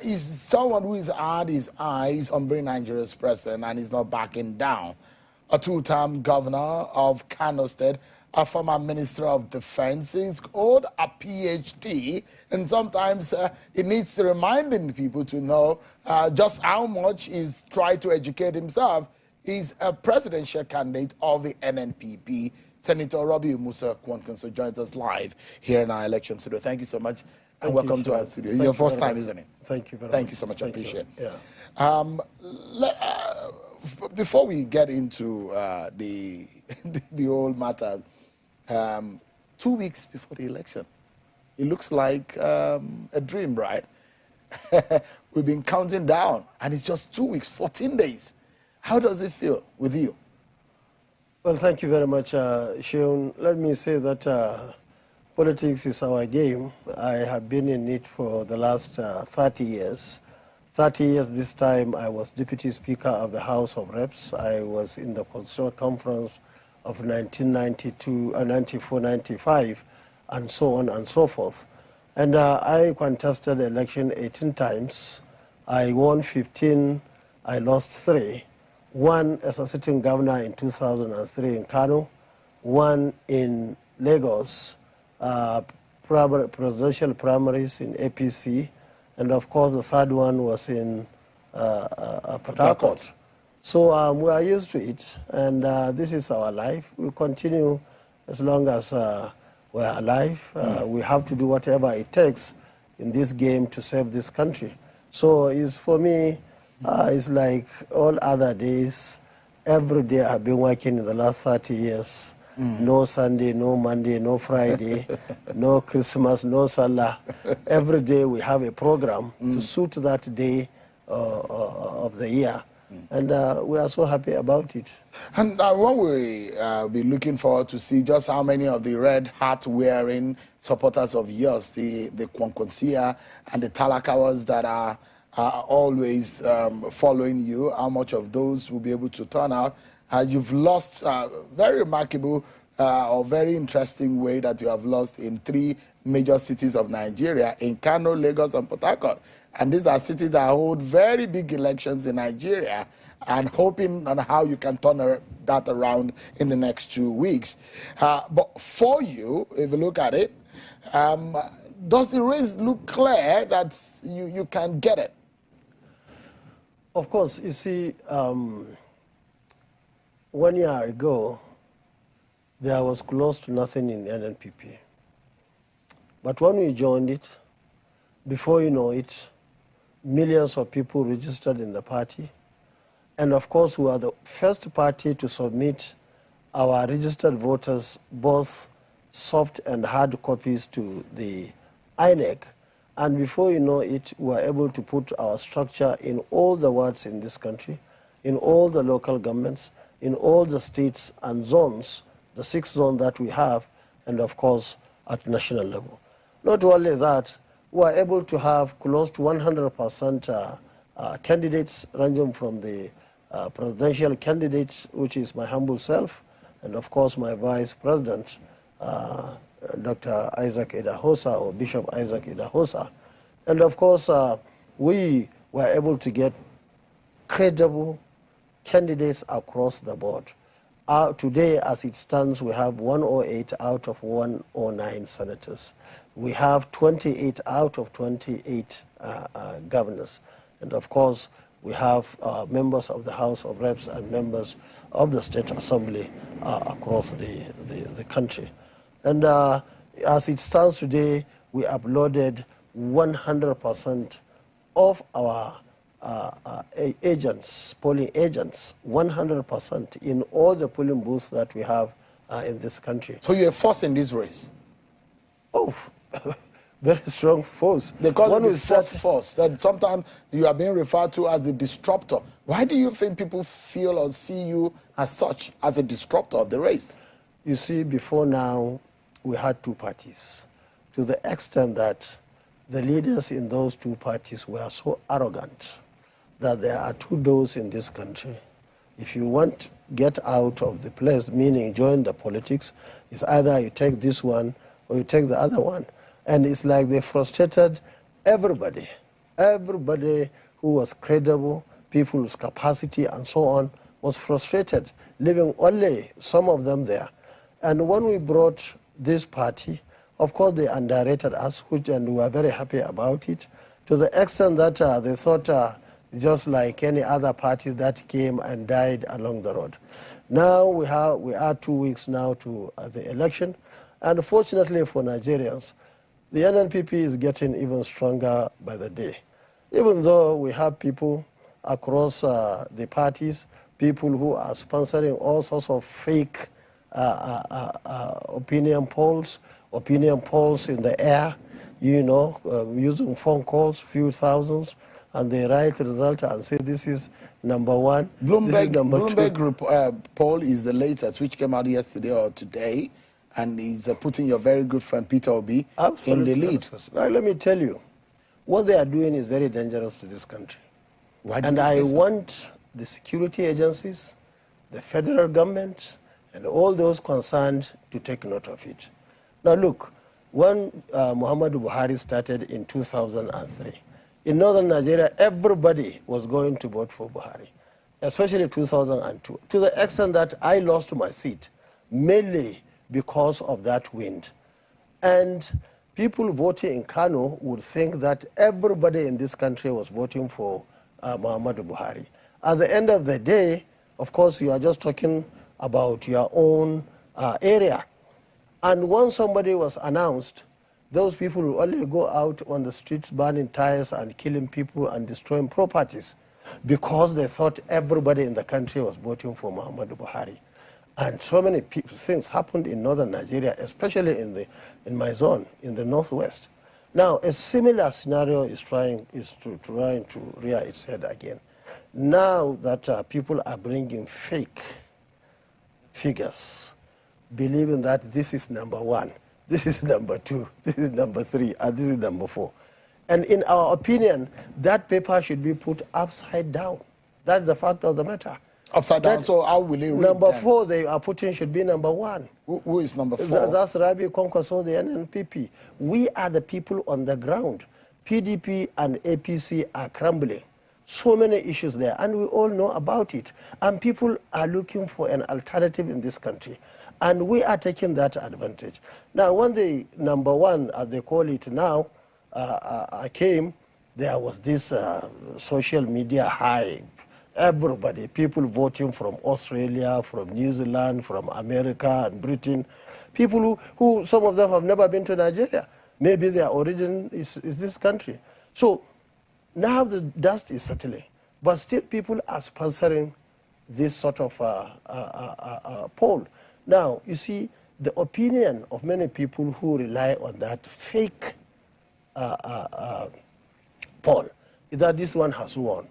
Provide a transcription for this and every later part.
is someone who has had his eyes on being Nigeria's president and is not backing down. A two-term governor of Kano State, a former Minister of Defense, he's owed a PhD, and sometimes it needs reminding people to know just how much he's tried to educate himself. He's a presidential candidate of the NNPP. Senator Robbie Musa Kwankwaso joins us live here in our election studio. Thank you so much, and welcome to our studio. Your first time, isn't it? Thank you very much. Thank you so much. I appreciate it. Yeah. Before we get into the old matters, 2 weeks before the election, it looks like a dream, right? We've been counting down, and it's just 2 weeks, 14 days. How does it feel with you? Well, thank you very much, Sean. Let me say that politics is our game. I have been in it for the last 30 years. 30 years this time, I was Deputy Speaker of the House of Reps. I was in the Constitutional Conference of 1992, 94, 95, and so on and so forth. And I contested the election 18 times. I won 15, I lost 3. One as a sitting governor in 2003 in Kano, one in Lagos, presidential primaries in APC, and of course the third one was in Port Harcourt. So we are used to it, and this is our life. We'll continue as long as we're alive. We have to do whatever it takes in this game to save this country. So it's, for me, it's like all other days. Every day I've been working in the last 30 years. No Sunday, no Monday, no Friday, no Christmas, no Salah. Every day we have a program to suit that day of the year. And we are so happy about it. And one we be looking forward to see just how many of the red hat-wearing supporters of yours, the Kwankwaso and the Talakawas that are always following you, how much of those will be able to turn out. You've lost very remarkable or very interesting way that you have lost in 3 major cities of Nigeria, in Kano, Lagos, and Port Harcourt. And these are cities that hold very big elections in Nigeria, and hoping on how you can turn that around in the next 2 weeks. But for you, if you look at it, does the race look clear that you can get it? Of course, you see, 1 year ago, there was close to nothing in NNPP. But when we joined it, before you know it, millions of people registered in the party. And of course, we are the first party to submit our registered voters, both soft and hard copies, to the INEC. And before you know it, we are able to put our structure in all the wards in this country, in all the local governments, in all the states and zones, the 6 zones that we have, and of course at national level. Not only that, we are able to have close to 100% candidates, ranging from the presidential candidate, which is my humble self, and of course my vice president, Dr. Isaac Idahosa, or Bishop Isaac Idahosa. And of course, we were able to get credible candidates across the board. Today, as it stands, we have 108 out of 109 senators. We have 28 out of 28 governors. And of course, we have members of the House of Reps and members of the State Assembly across the country. And as it stands today, we uploaded 100% of our agents, polling agents, 100% in all the polling booths that we have in this country. So you're force in this race? Oh, very strong force. They call it the fourth force, that sometimes you are being referred to as the disruptor. Why do you think people feel or see you as such, as a disruptor of the race? You see, before now, we had 2 parties, to the extent that the leaders in those 2 parties were so arrogant that there are 2 doors in this country. If you want to get out of the place, meaning join the politics, it's either you take this one or you take the other one. And it's like they frustrated everybody. Everybody who was credible, people with capacity and so on, was frustrated, leaving only some of them there. And when we brought this party, of course they underrated us, and we were very happy about it, to the extent that they thought just like any other party that came and died along the road. Now we are 2 weeks now to the election, and fortunately for Nigerians, the NNPP is getting even stronger by the day. Even though we have people across the parties, people who are sponsoring all sorts of fake opinion polls in the air, you know, using phone calls, few thousands, and they write the result and say this is number one, this is number two. Bloomberg poll is the latest, which came out yesterday or today, and is putting your very good friend Peter Obi in the lead. Right, let me tell you, what they are doing is very dangerous to this country. Why do and you say I so? want the security agencies, the federal government, and all those concerned to take note of it. Now look, when Muhammadu Buhari started in 2003, in northern Nigeria, everybody was going to vote for Buhari, especially 2002, to the extent that I lost my seat, mainly because of that wind. And people voting in Kano would think that everybody in this country was voting for Muhammadu Buhari. At the end of the day, of course, you are just talking about your own area. And when somebody was announced, those people will only go out on the streets burning tires and killing people and destroying properties because they thought everybody in the country was voting for Muhammadu Buhari. And so many things happened in northern Nigeria, especially in my zone, in the northwest. Now, a similar scenario is trying to rear its head again. Now that people are bringing fake figures, believing that this is number one, this is number two, this is number three, and this is number four. And in our opinion, that paper should be put upside down. That's the fact of the matter. Upside down, so how will it read Number then? 4 they are putting should be number 1. Who is number 4? That's kwankwaso, the NNPP. We are the people on the ground. PDP and APC are crumbling. So many issues there, and we all know about it. And people are looking for an alternative in this country. And we are taking that advantage. Now, when the number 1, as they call it now, came, there was this social media hype. Everybody, people voting from Australia, from New Zealand, from America and Britain, people who some of them have never been to Nigeria. Maybe their origin is this country. So now the dust is settling, but still people are sponsoring this sort of poll. Now, you see, the opinion of many people who rely on that fake poll is that this one has won.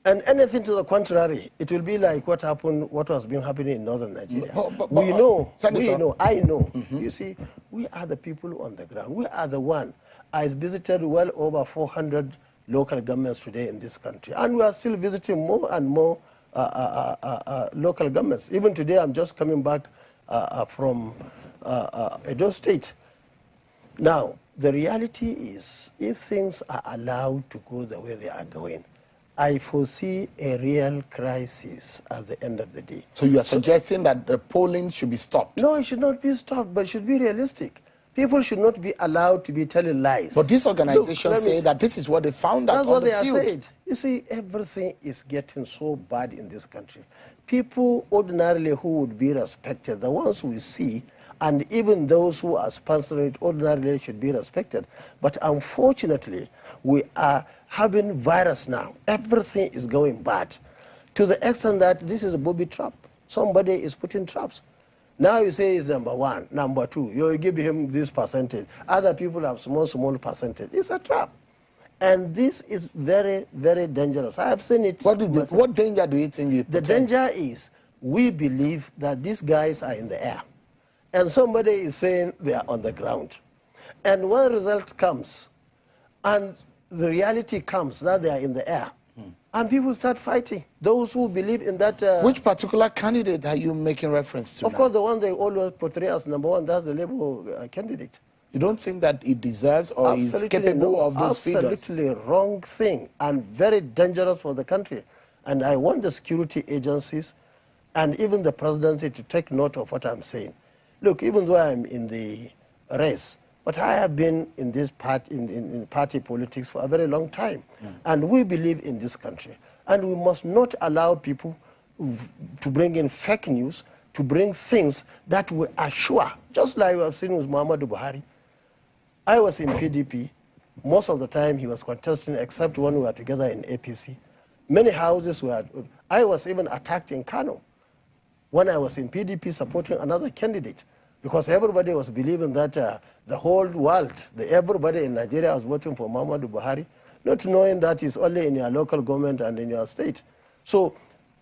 And anything to the contrary, it will be like what has been happening in northern Nigeria. We know, I know. You see, we are the people on the ground. We are the one. I visited well over 400 local governments today in this country. And we are still visiting more and more local governments. Even today, I'm just coming back from Edo State. Now, the reality is, if things are allowed to go the way they are going, I foresee a real crisis at the end of the day. So you are suggesting that the polling should be stopped? No, it should not be stopped, but it should be realistic. People should not be allowed to be telling lies. But these organizations say that this is what they found out on the field. That's what they are saying. You see, everything is getting so bad in this country. People ordinarily who would be respected, the ones we see, and even those who are sponsoring it ordinarily should be respected. But unfortunately, we are having virus now. Everything is going bad to the extent that this is a booby trap. Somebody is putting traps. Now you say it's number 1, number 2. You give him this percentage. Other people have small percentage. It's a trap. And this is very, very dangerous. I have seen it. What danger do you think it The danger is we believe that these guys are in the air. And somebody is saying they are on the ground. And when the result comes, and the reality comes that they are in the air, and people start fighting. Those who believe in that... Which particular candidate are you making reference to Of course, the one they always portray as number 1, that's the Labour candidate. You don't think that it deserves or is Absolutely capable no, of those figures? absolutely wrong thing and very dangerous for the country. And I want the security agencies and even the presidency to take note of what I'm saying. Look, even though I'm in the race, but I have been in this in party politics for a very long time. And we believe in this country. And we must not allow people to bring in fake news, to bring things that we are sure, just like we have seen with Muhammadu Buhari. I was in PDP. Most of the time he was contesting, except when we were together in APC. Many houses were, I was even attacked in Kano when I was in PDP supporting another candidate, because everybody was believing that the whole world, everybody in Nigeria was voting for Muhammadu Buhari, not knowing that it's only in your local government and in your state. So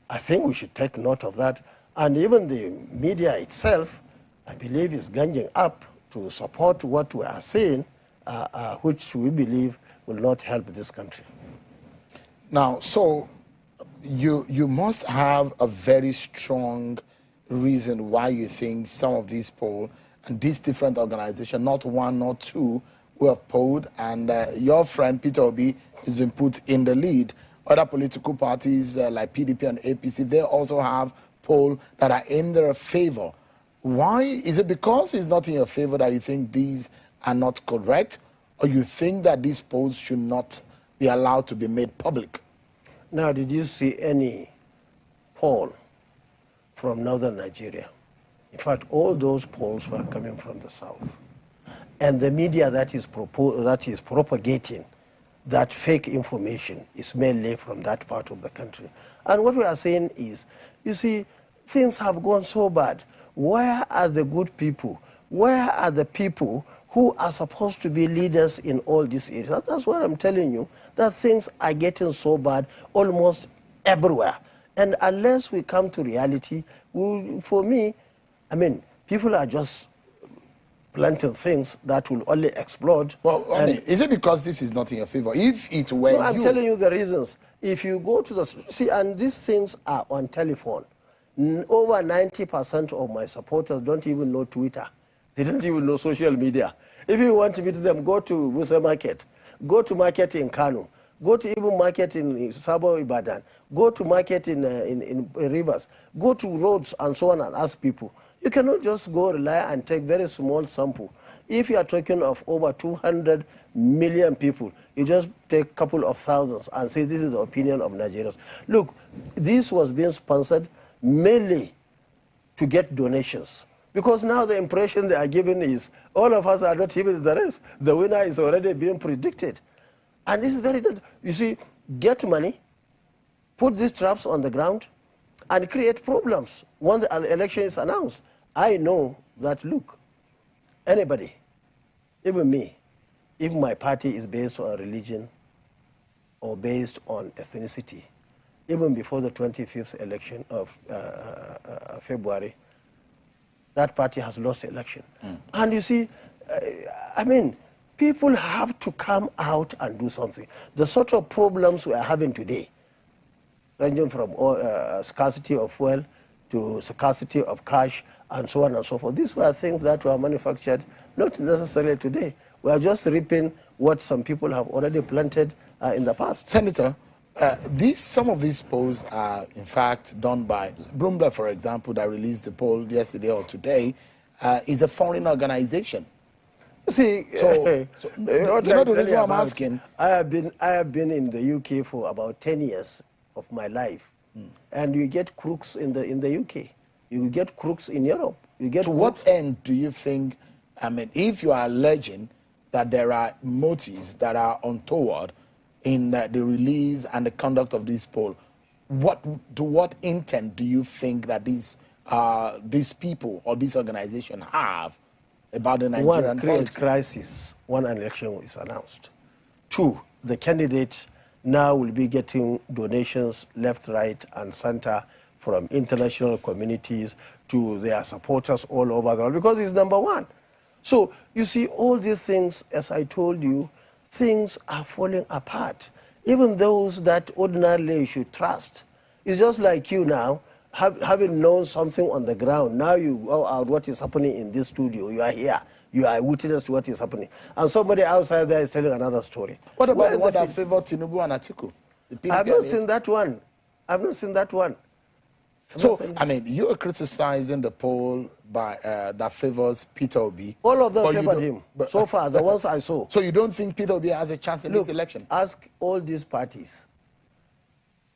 I think we should take note of that. And even the media itself, I believe, is ganging up to support what we are saying, which we believe will not help this country. Now, so you must have a very strong reason why you think some of these polls and these different organizations, not one, not two, who have polled, and your friend Peter Obi has been put in the lead. Other political parties like PDP and APC, they also have polls that are in their favor. Why? Is it because it's not in your favor that you think these are not correct, or you think that these polls should not be allowed to be made public? Now, did you see any poll from northern Nigeria? In fact, all those polls were coming from the south. And the media that is propagating that fake information is mainly from that part of the country. And what we are saying is, you see, things have gone so bad. Where are the good people? Where are the people who are supposed to be leaders in all these areas? That's what I'm telling you, that things are getting so bad almost everywhere. And unless we come to reality, for me, I mean, people are just planting things that will only explode. Well, is it because this is not in your favor? If it were no, I'm telling you the reasons. If you go to the, see, and these things are on telephone. Over 90% of my supporters don't even know Twitter. They don't even know social media. If you want to meet them, go to Musa Market, go to market in Kano, go to even market in Sabo Ibadan, go to market in rivers, go to roads and so on and ask people. You cannot just go rely and take very small sample. If you are talking of over 200 million people, you just take a couple of thousands and say this is the opinion of Nigerians. Look, this was being sponsored mainly to get donations. Because now the impression they are giving is all of us are not even the race. The winner is already being predicted. And this is very good. You see, get money, put these traps on the ground, and create problems when the election is announced. I know that, look, anybody, even me, if my party is based on religion or based on ethnicity, even before the 25th election of February, that party has lost the election. And you see, I mean, people have to come out and do something. The sort of problems we are having today, ranging from scarcity of fuel to scarcity of cash and so on and so forth, these were things that were manufactured not necessarily today. We are just reaping what some people have already planted in the past. Senator, some of these polls are, in fact, done by Bloomberg, for example, that released the poll yesterday or today, is a foreign organization. See, so you know the reason why I'm asking. I have been in the UK for about 10 years of my life, and you get crooks in the UK, you get crooks in Europe. You get. To what end do you think? I mean, if you are alleging that there are motives that are untoward in the release and the conduct of this poll, to what intent do you think that these people or this organization have about the Nigerian create politics? Crisis when an election is announced. 2, the candidate now will be getting donations left, right, and center from international communities to their supporters all over the world because he's number 1. So you see, all these things, as I told you, things are falling apart. Even those that ordinarily you should trust. It's just like you now. having known something on the ground, now you go out what is happening in this studio. You are here. You are witness to what is happening. And somebody outside there is telling another story. What about the one that favored Tinubu and Atiku? I have not seen that one. I have not seen that one. So, I mean, you are criticizing the poll by that favors Peter Obi. All of them favored him. So far, the ones I saw. So you don't think Peter Obi has a chance in this election? Ask all these parties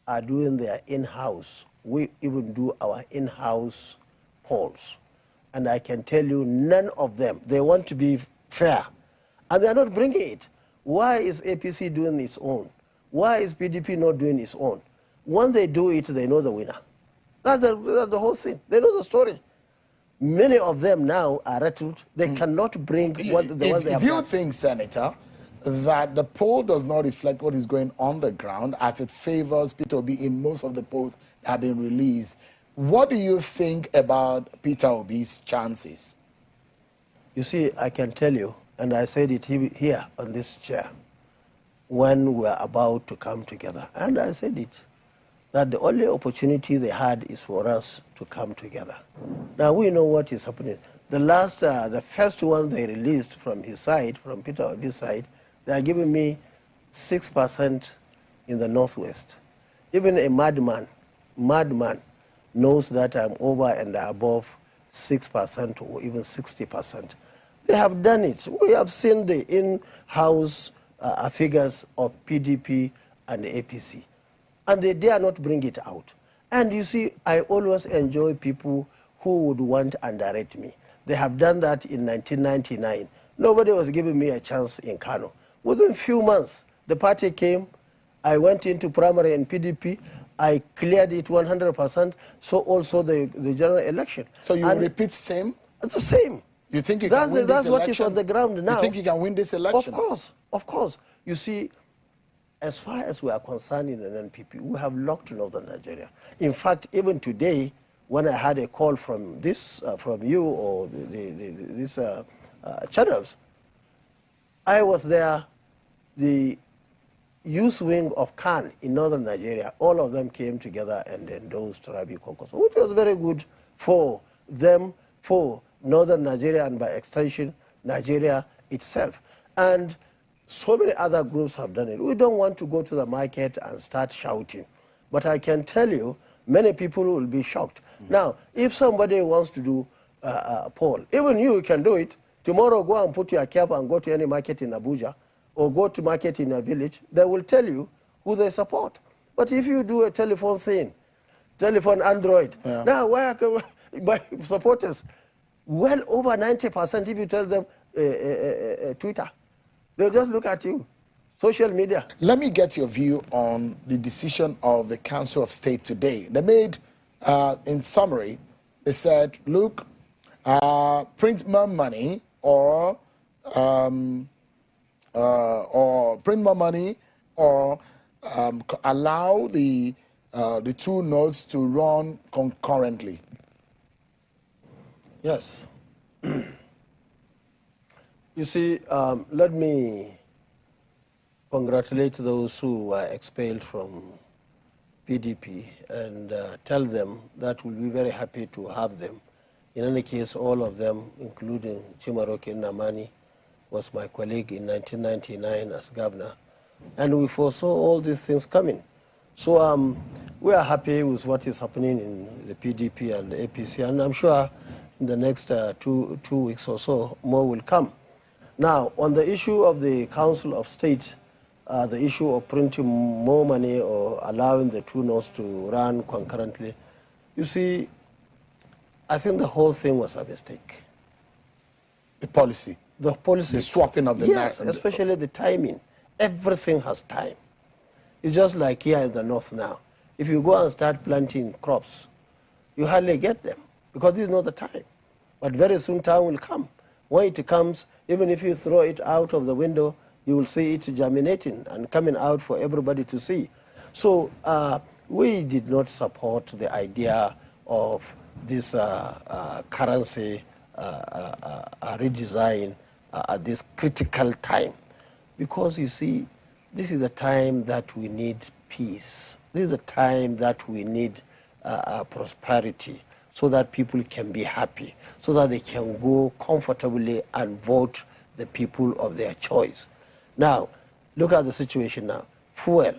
are doing their in-house. We even do our in-house polls. And I can tell you, none of them, they want to be fair. And they're not bringing it. Why is APC doing its own? Why is PDP not doing its own? When they do it, they know the winner. That's the whole thing. They know the story. Many of them now are rattled. They cannot bring the ones they have If you think, Senator, that the poll does not reflect what is going on the ground as it favors Peter Obi in most of the polls that have been released, what do you think about Peter Obi's chances? You see, I can tell you, and I said it here on this chair, when we were about to come together, and I said it, that the only opportunity they had is for us to come together. Now we know what is happening. The first one they released from his side, from Peter Obi's side, they are giving me 6% in the Northwest. Even a madman knows that I'm over and above 6% or even 60%. They have done it. We have seen the in-house figures of PDP and the APC. And they dare not bring it out. And you see, I always enjoy people who would want to underrate me. They have done that in 1999. Nobody was giving me a chance in Kano. Within a few months, the party came. I went into primary in PDP. I cleared it 100%. So also the general election. So you repeat same? It's the same. You think you can win this election? That's what is on the ground now. You think you can win this election? Of course. You see, as far as we are concerned in the NPP, we have locked Northern Nigeria. In fact, even today, when I had a call from from you or these channels, I was there. The youth wing of Khan in Northern Nigeria, all of them came together and endorsed Rabi Kwankwaso, which was very good for them, for Northern Nigeria, and by extension, Nigeria itself. And so many other groups have done it. We don't want to go to the market and start shouting. But I can tell you, many people will be shocked. Now, if somebody wants to do a poll, even you can do it. Tomorrow, go and put your cap and go to any market in Abuja or go to market in a village. They will tell you who they support. But if you do a telephone thing, telephone Android, now why are my supporters? Well over 90% if you tell them Twitter. They'll just look at you. Social media. Let me get your view on the decision of the Council of State today. They made, in summary, they said, look, print more money or print more money or allow the two notes to run concurrently. Yes. You see, let me congratulate those who were expelled from PDP and tell them that we'll be very happy to have them. In any case, all of them, including Chimaroke Namani, was my colleague in 1999 as governor. And we foresaw all these things coming. So we are happy with what is happening in the PDP and the APC, and I'm sure in the next two weeks or so, more will come. Now, on the issue of the Council of State, the issue of printing more money or allowing the two notes to run concurrently, you see, I think the whole thing was a mistake. The policy? The policy. The swapping of the Yes, especially the timing. Everything has time. It's just like here in the north now. If you go and start planting crops, you hardly get them because this is not the time. But very soon time will come. When it comes, even if you throw it out of the window, you will see it germinating and coming out for everybody to see. So we did not support the idea of this currency redesign at this critical time. Because you see, this is the time that we need peace. This is the time that we need prosperity, so that people can be happy, so that they can go comfortably and vote the people of their choice. Now, look at the situation now. Fuel,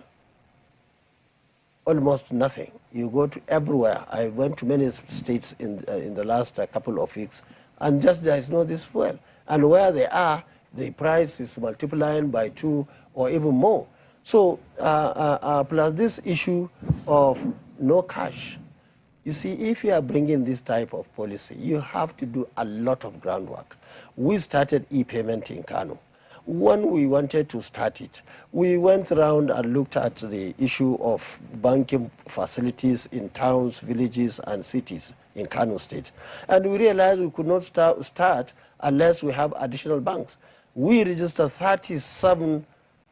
almost nothing. You go to everywhere. I went to many states in the last couple of weeks, and just there is no this fuel. And where they are, the price is multiplying by 2 or even more. So plus this issue of no cash. You see, if you are bringing this type of policy, you have to do a lot of groundwork. We started e-payment in Kano. When we wanted to start it, we went around and looked at the issue of banking facilities in towns, villages, and cities in Kano State. And we realized we could not start unless we have additional banks. We registered 37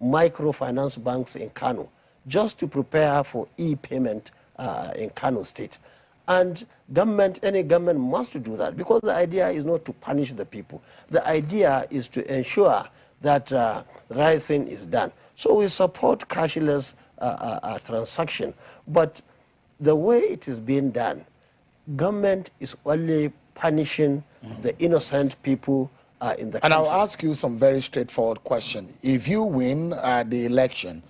microfinance banks in Kano just to prepare for e-payment in Kano State. And any government must do that, because the idea is not to punish the people. The idea is to ensure that right thing is done. So we support cashless transaction, but the way it is being done, government is only punishing the innocent people in the country. And I'll ask you some very straightforward question. If you win the election,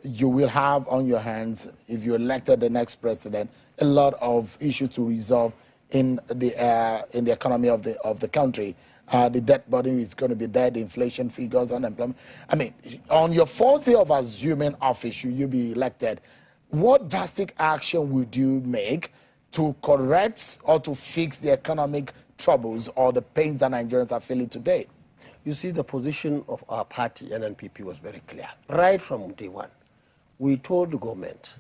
you will have on your hands, if you elected the next president, a lot of issues to resolve in the economy of the country. The debt burden is going to be there, the inflation figures, unemployment. I mean, on your fourth day of assuming office, should you be elected, what drastic action would you make to correct or to fix the economic troubles or the pains that Nigerians are feeling today? You see, the position of our party, NNPP, was very clear. Right from day one, we told the government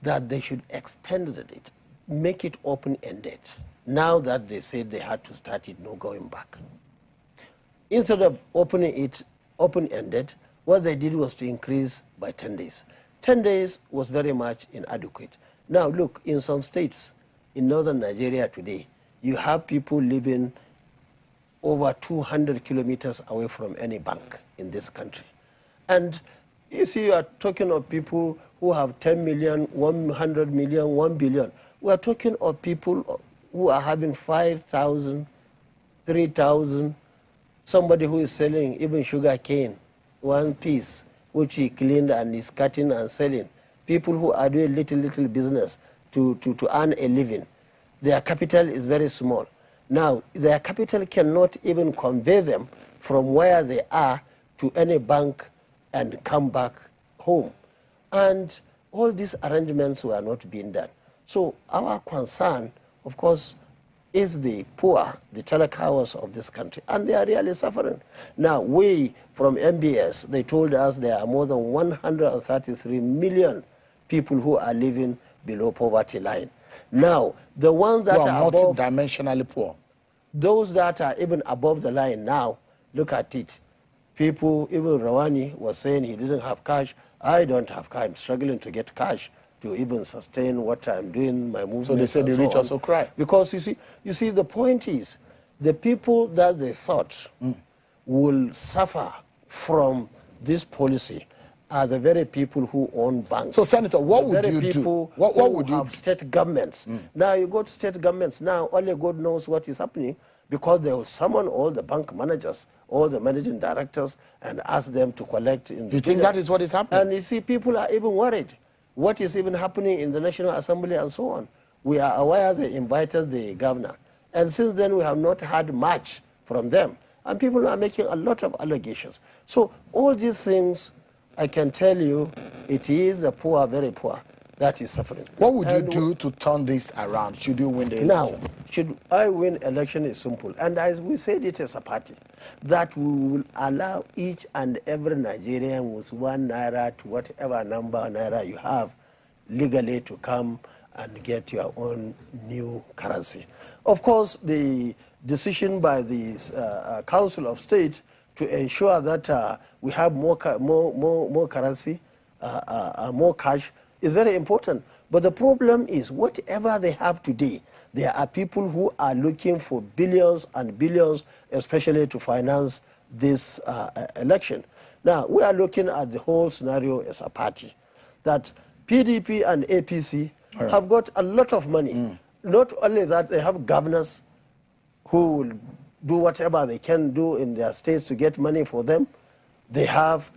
that they should extend it, make it open-ended. Now that they said they had to start it, no going back. Instead of opening it open-ended, what they did was to increase by 10 days. 10 days was very much inadequate. Now look, in some states in northern Nigeria today, you have people living over 200 kilometers away from any bank in this country. And you see, you are talking of people who have 10 million, 100 million, 1 billion. We are talking of people who are having 5,000, 3,000, somebody who is selling even sugar cane, one piece, which he cleaned and is cutting and selling. People who are doing little business to earn a living. Their capital is very small. Now, their capital cannot even convey them from where they are to any bank and come back home. And all these arrangements were not being done. So our concern, of course, is the poor, the talakawas of this country, and they are really suffering. Now, we from MBS, they told us there are more than 133 million people who are living below poverty line. Now, the ones that are above, multidimensionally poor, those that are even above the line now, look at it. People, even Rawani was saying he didn't have cash. I don't have cash. I'm struggling to get cash to even sustain what I'm doing, my movement. so they say the rich also cry. Because you see, the point is, the people that they thought will suffer from this policy are the very people who own banks. So, Senator, what would you do? What would you do? State governments. Now, you go to state governments, now only God knows what is happening, because they will summon all the bank managers, all the managing directors, and ask them to collect in the You think that is what is happening? And you see, people are even worried. What is even happening in the National Assembly and so on? We are aware they invited the governor. And since then, we have not had much from them. And people are making a lot of allegations. So all these things, I can tell you, it is the poor, very poor, that is suffering. What would you do to turn this around, should you win the election? Now, should I win election is simple. And as we said it as a party, that we will allow each and every Nigerian with 1 naira to whatever number naira you have legally to come and get your own new currency. Of course, the decision by the Council of State to ensure that we have more currency, more cash, is very important. But the problem is, whatever they have today, there are people who are looking for billions and billions, especially to finance this election. Now, we are looking at the whole scenario as a party, that PDP and APC have got a lot of money. Not only that, they have governors who will do whatever they can do in their states to get money for them. They have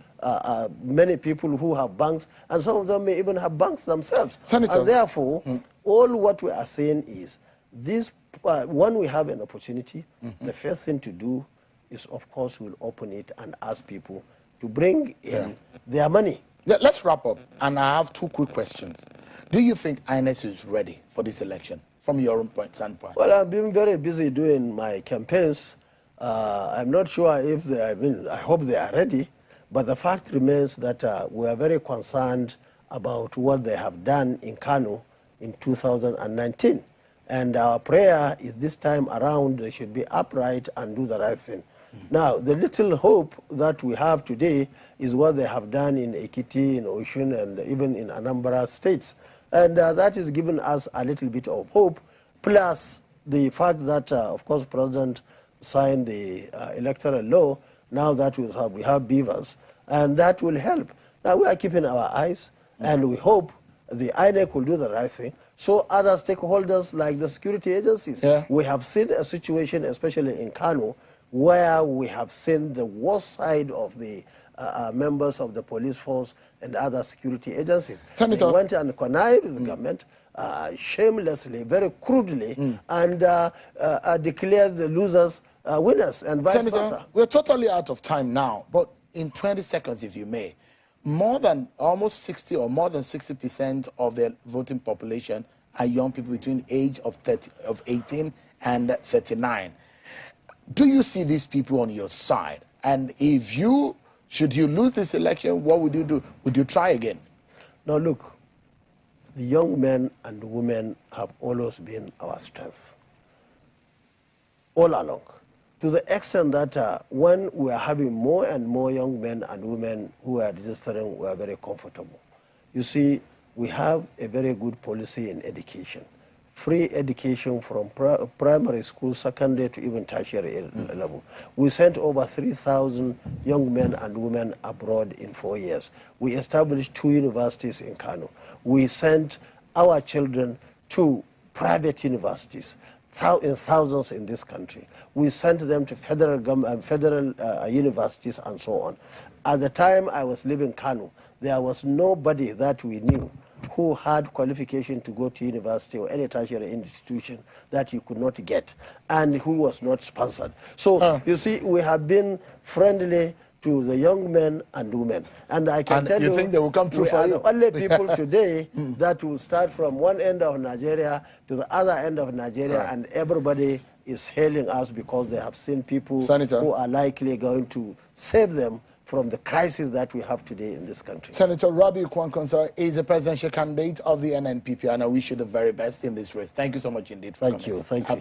many people who have banks, and some of them may even have banks themselves. Senator. And therefore, all what we are saying is, this when we have an opportunity, the first thing to do is, of course, we'll open it and ask people to bring in their money. Let's wrap up, and I have two quick questions. Do you think INEC is ready for this election, from your own standpoint? Well, I've been very busy doing my campaigns. I'm not sure if they, I hope they are ready, but the fact remains that we are very concerned about what they have done in Kano in 2019. And our prayer is this time around they should be upright and do the right thing. Now, the little hope that we have today is what they have done in Ekiti, in Osun, and even in Anambra states. And that has given us a little bit of hope, plus the fact that, of course, President signed the electoral law, now that we have beavers, and that will help. Now, we are keeping our eyes, and we hope the INEC will do the right thing. So other stakeholders like the security agencies, we have seen a situation, especially in Kano, where we have seen the worst side of the members of the police force and other security agencies. Senator. They went and connived with the government shamelessly, very crudely, and declared the losers winners and vice versa. We're totally out of time now, but in 20 seconds, if you may, more than almost 60 or more than 60% of the voting population are young people between age of 18 and 39. Do you see these people on your side? And if you, should you lose this election, what would you do? Would you try again? Now look, the young men and women have always been our strength, all along. To the extent that when we are having more and more young men and women who are registering, we are very comfortable. You see, we have a very good policy in education. Free education from primary school, secondary to even tertiary level. We sent over 3,000 young men and women abroad in 4 years. We established 2 universities in Kano. We sent our children to private universities, in thousands in this country. We sent them to federal universities and so on. At the time I was living in Kano, there was nobody that we knew who had qualification to go to university or any tertiary institution that you could not get, and who was not sponsored. So you see, we have been friendly to the young men and women. And I can tell you, think they will come true for you? We are the only people today that will start from one end of Nigeria to the other end of Nigeria, and everybody is hailing us because they have seen people who are likely going to save them from the crisis that we have today in this country. Senator Rabi Kwankwaso is a presidential candidate of the NNPP, and I wish you the very best in this race. Thank you so much indeed for coming. Thank you.